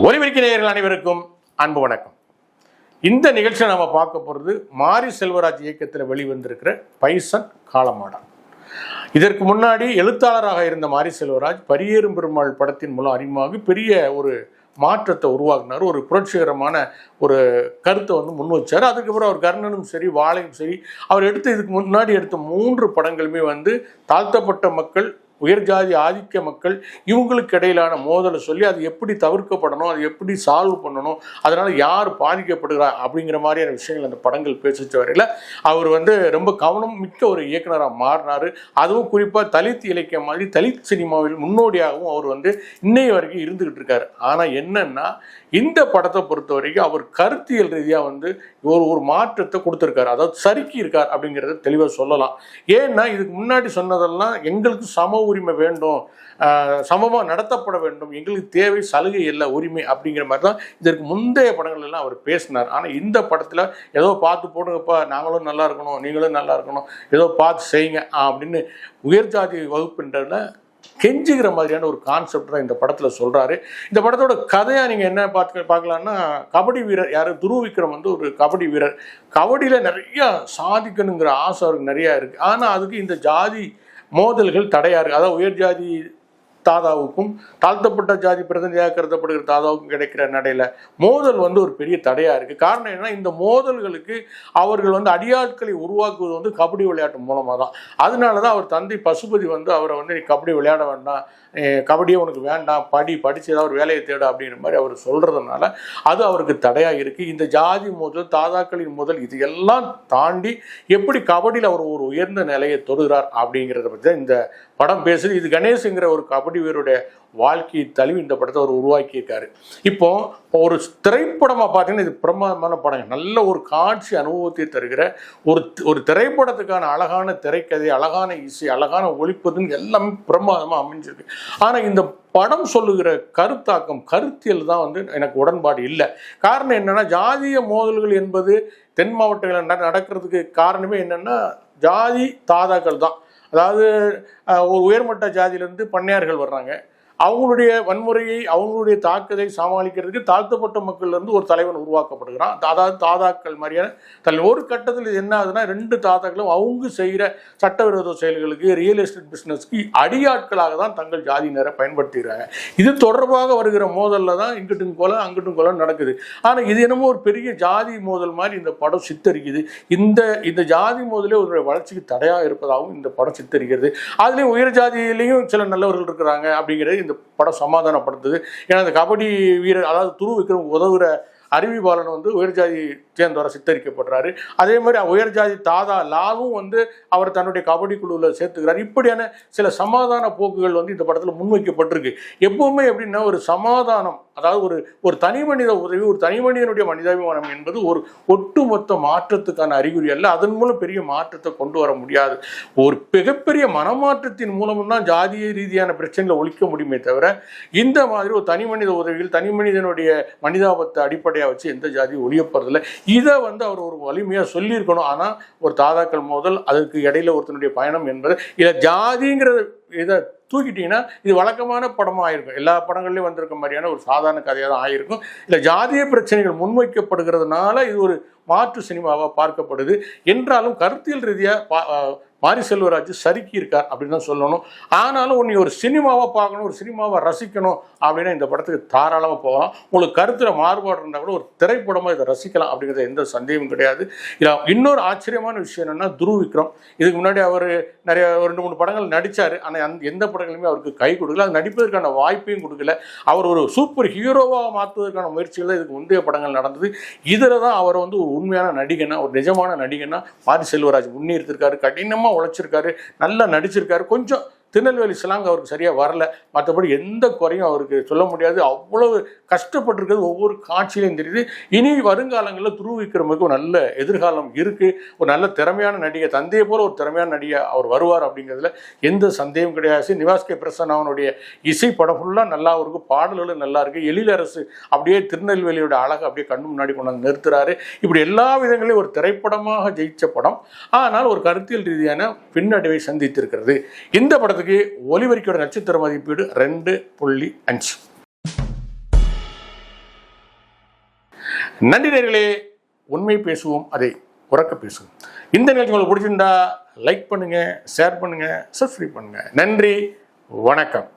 ஒலிபெருக்கி நேயர்கள் அனைவருக்கும் அன்பு வணக்கம். இந்த நிகழ்ச்சியை நம்ம பார்க்க போகிறது மாரி செல்வராஜ் இயக்கத்தில் வெளிவந்திருக்கிற பைசன் காலமாடான். இதற்கு முன்னாடி எழுத்தாளராக இருந்த மாரி செல்வராஜ் பரியேறும் பெருமாள் படத்தின் மூலம் அறிமுகமாகி பெரிய ஒரு மாற்றத்தை உருவாக்குனார். ஒரு புரட்சிகரமான ஒரு கருத்தை முன் வச்சார். அதுக்கப்புறம் அவர் கர்ணனும் சரி வாழையும் சரி அவர் இதுக்கு முன்னாடி எடுத்த 3 படங்களுமே தாழ்த்தப்பட்ட மக்கள், உயர்ஜாதி ஆதிக்க மக்கள் இவங்களுக்கு இடையிலான மோதலை சொல்லி அது எப்படி தவிர்க்கப்படணும், அது எப்படி சால்வ் பண்ணணும், அதனால யார் பாதிக்கப்படுகிறார் அப்படிங்கிற மாதிரியான விஷயங்கள் அந்த படங்கள் பேசிச்ச வரையில் அவர் ரொம்ப கவனம் மிக்க ஒரு இயக்குனராக மாறினார். அதுவும் குறிப்பாக தலித் இலக்கியம் மாதிரி தலித் சினிமாவில் முன்னோடியாகவும் அவர் இன்னைய வரைக்கும் இருந்துகிட்டு இருக்காரு. ஆனால் என்னன்னா இந்த படத்தை பொறுத்த வரைக்கும் அவர் கருத்தியல் ரீதியாக ஒரு மாற்றத்தை கொடுத்துருக்காரு, அதாவது சறுக்கி இருக்கார் அப்படிங்கிறத தெளிவாக சொல்லலாம். ஏன்னா இதுக்கு முன்னாடி சொன்னதெல்லாம் எங்களுக்கு சம உரிமை வேண்டும், சமமாக நடத்தப்பட வேண்டும், எங்களுக்கு தேவை சலுகை இல்லை உரிமை அப்படிங்கிற மாதிரி தான் இதற்கு முந்தைய படங்கள் எல்லாம் அவர் பேசினார். ஆனால் இந்த படத்தில் ஏதோ பார்த்து போடுங்கப்பா, நாங்களும் நல்லா இருக்கணும், நீங்களும் நல்லா இருக்கணும், ஏதோ பார்த்து செய்யுங்க அப்படின்னு உயர்ஜாதி வகுப்புன்றதுல கெஞ்சுகிற மாதிரியான ஒரு கான்செப்ட் தான் இந்த படத்தில் சொல்கிறாரு. இந்த படத்தோட கதையாக நீங்கள் என்ன பார்க்கலான்னா, கபடி வீரர் யார், துருவ விக்ரம் ஒரு கபடி வீரர். கபடியில் நிறையா சாதிக்கணுங்கிற ஆசை அவருக்கு நிறையா இருக்குது. ஆனால் அதுக்கு இந்த ஜாதி மோதல்கள் தடையாக இருக்குது. அதாவது உயர் ஜாதி தாதாவுக்கும் தாழ்த்தப்பட்ட ஜாதி பிரதிநிதியாக கருதப்படுகிற தாதாவுக்கும் கிடைக்கிற நடையில் மோதல் ஒரு பெரிய தடையாக இருக்குது. காரணம் என்னன்னா, இந்த மோதல்களுக்கு அவர்கள் அடியாட்களை உருவாக்குவது கபடி விளையாட்டு மூலமாக தான். அதனால தான் அவர் தந்தை பசுபதி அவரை நீ கபடி விளையாட வேண்டாம், கபடியே உனக்கு வேண்டாம், படித்து ஏதாவது ஒரு வேலையை தேடு அப்படிங்கிற மாதிரி அவர் சொல்கிறதுனால அது அவருக்கு தடையாக இருக்குது. இந்த ஜாதி மோதல், தாதாக்களின் மோதல், இது எல்லாம் தாண்டி எப்படி கபடியில் அவர் ஒரு உயர்ந்த நிலையை தொடுகிறார் அப்படிங்கிறத பற்றி தான் இந்த படம் பேசுது. இது கணேஷ்ங்கிற ஒரு கபடி வீரருடைய வாழ்க்கையை தழுவி இந்த படத்தை அவர் உருவாக்கியிருக்காரு. இப்போ ஒரு திரைப்படமாக பார்த்தீங்கன்னா இது பிரமாதமான படம், நல்ல ஒரு காட்சி அனுபவத்தை தருகிற ஒரு திரைப்படத்துக்கான அழகான திரைக்கதை, அழகான இசை, அழகான ஒளிப்பதுன்னு எல்லாமே பிரமாதமாக அமைஞ்சிருக்கு. ஆனால் இந்த படம் சொல்லுகிற கருத்தாக்கம், கருத்தியல் தான் எனக்கு உடன்பாடு இல்லை. காரணம் என்னன்னா, ஜாதிய மோதல்கள் என்பது தென் மாவட்டங்களில் நடக்கிறதுக்கு காரணமே என்னன்னா, ஜாதி தாதாக்கள் தான். அதாவது ஒரு உயர்மட்ட ஜாதியிலேருந்து பண்ணையார்கள் வர்றாங்க, அவங்களுடைய வன்முறையை, அவங்களுடைய தாக்குதலை சமாளிக்கிறதுக்கு தாழ்த்தப்பட்ட மக்கள்லேருந்து ஒரு தலைவன் உருவாக்கப்படுகிறான். அதாவது தாதாக்கள் மாதிரியான தலைவன். ஒரு கட்டத்தில் இது என்ன ஆகுதுன்னா, 2 தாதாக்களும் அவங்க செய்கிற சட்டவிரோத செயல்களுக்கு, ரியல் எஸ்டேட் பிஸ்னஸ்க்கு அடியாட்களாக தான் தங்கள் ஜாதியினரை பயன்படுத்திக்கிறாங்க. இது தொடர்பாக வருகிற மோதலில் தான் இங்கிட்டும் கொலை அங்கிட்டும் கொலை நடக்குது. ஆனால் இது என்னமோ ஒரு பெரிய ஜாதி மோதல் மாதிரி இந்த படம் சித்தரிக்குது. இந்த ஜாதி மோதலே ஒரு வளர்ச்சிக்கு தடையாக இருப்பதாகவும் இந்த படம் சித்தரிக்கிறது. அதுலேயும் உயர் ஜாதியிலையும் சில நல்லவர்கள் இருக்கிறாங்க அப்படிங்கிறது இந்த படம் சமாதானப்படுத்துது. ஏன்னா இந்த கபடி வீரர், அதாவது துருவ விக்ரம் உதவுற அறிவிப்பாளன் உயர்ஜாதி சேர்ந்தவரை சித்தரிக்கப்படுறாரு. அதே மாதிரி உயர்ஜாதி தாதா லாலும் அவர் தன்னுடைய கபடி குழுவில் சேர்த்துக்கிறார். இப்படியான சில சமாதான போக்குகள் இந்த படத்தில் முன்வைக்கப்பட்டிருக்கு. எப்பவுமே எப்படின்னா, ஒரு சமாதானம், அதாவது ஒரு தனி மனித உதவி, ஒரு தனி மனிதனுடைய மனிதாபிமானம் என்பது ஒரு ஒட்டுமொத்த மாற்றத்துக்கான அறிகுறி அல்ல. அதன் மூலம் பெரிய மாற்றத்தை கொண்டு வர முடியாது. ஒரு மிகப்பெரிய மனமாற்றத்தின் மூலம் தான் ஜாதிய ரீதியான பிரச்சனைகளை ஒழிக்க முடியுமே தவிர, இந்த மாதிரி ஒரு தனி மனித உதவிகள், தனி மனிதனுடைய மனிதாபத்தை அடிப்படையாக வச்சு எந்த ஜாதியும் ஒழியப்படுறதில்லை. இதை அவர் ஒரு வலிமையாக சொல்லியிருக்கணும். ஆனால் ஒரு தாதாக்கள் மோதல், அதற்கு இடையில ஒருத்தனுடைய பயணம் என்பது, இதை ஜாதிங்கிற இதை தூக்கிட்டீங்கன்னா இது வழக்கமான படமாக ஆயிருக்கும். எல்லா படங்கள்லையும் வந்திருக்க மாதிரியான ஒரு சாதாரண கதையாக தான் ஆயிருக்கும். இல்லை, ஜாதிய பிரச்சனைகள் முன்வைக்கப்படுகிறதுனால இது ஒரு மாற்று சினிமாவாக பார்க்கப்படுது. என்றாலும் கருத்தியல் ரீதியாக மாரி செல்வராஜ் சறுக்கி இருக்கார் அப்படின்னு தான் சொல்லணும். ஆனாலும் நீ ஒரு சினிமாவை பார்க்கணும், ஒரு சினிமாவை ரசிக்கணும் அப்படின்னா இந்த படத்துக்கு தாராளமாக போகலாம். உங்களுக்கு கருத்தில் மாறுபாடு இருந்தால் கூட ஒரு திரைப்படமாக இதை ரசிக்கலாம் அப்படிங்கிறது எந்த சந்தேகமும் கிடையாது. இதில் இன்னொரு ஆச்சரியமான விஷயம் என்னென்னா, துருவ விக்ரம் இதுக்கு முன்னாடி அவர் நிறைய 2-3 படங்கள் நடித்தார். ஆனால் எந்த படங்களுமே அவருக்கு கை கொடுக்கல, அது நடிப்பதற்கான வாய்ப்பையும் கொடுக்கல. அவர் ஒரு சூப்பர் ஹீரோவாக மாற்றுவதற்கான முயற்சிகள் தான் இதுக்கு முந்தைய படங்கள் நடந்தது. இதில் தான் அவர் ஒரு உண்மையான நடிகனா, ஒரு நிஜமான நடிகனா மாரி செல்வராஜ் முன்னேறித்திருக்காரு. கடினமாக உழைச்சிருக்காரு, நல்லா நடிச்சிருக்காரு. கொஞ்சம் திருநெல்வேலி ஸ்லாங் அவருக்கு சரியாக வரல, மற்றபடி எந்த குறையும் அவருக்கு சொல்ல முடியாது. அவ்வளவு கஷ்டப்பட்டிருக்கிறது ஒவ்வொரு காட்சியிலையும் தெரியுது. இனி வருங்காலங்களில் துருவ விக்ரமுக்கு ஒரு நல்ல எதிர்காலம் இருக்குது. ஒரு நல்ல திறமையான நடிகை, தந்தையை போல ஒரு திறமையான நடிகை அவர் வருவார் அப்படிங்கிறதுல எந்த சந்தேகம் கிடையாது. நிவாஸ் கே பிரசன்னாவனுடைய இசை படம் ஃபுல்லாக நல்லா இருக்கு, பாடல்களும் நல்லா இருக்குது. எழிலரசு அப்படியே திருநெல்வேலியோட அழகை அப்படியே கண்ணு முன்னாடி கொண்டு வந்து நிறுத்துறாரு. இப்படி எல்லா விதங்களையும் ஒரு திரைப்படமாக ஜெயிச்ச படம், ஆனால் ஒரு கருத்தியல் ரீதியான பின்னடைவை சந்தித்திருக்கிறது. இந்த படத்துக்கு ஒலிபெருக்கியோட நட்சத்திர மதிப்பீடு 2.5. நன்றி நேயர்களே. உண்மை பேசுவோம், அதை உறக்க பேசுவோம். இந்த நிகழ்ச்சி உங்களுக்கு பிடிச்சிருந்தா லைக் பண்ணுங்க, ஷேர் பண்ணுங்க, சப்ஸ்கிரைப் பண்ணுங்க. நன்றி, வணக்கம்.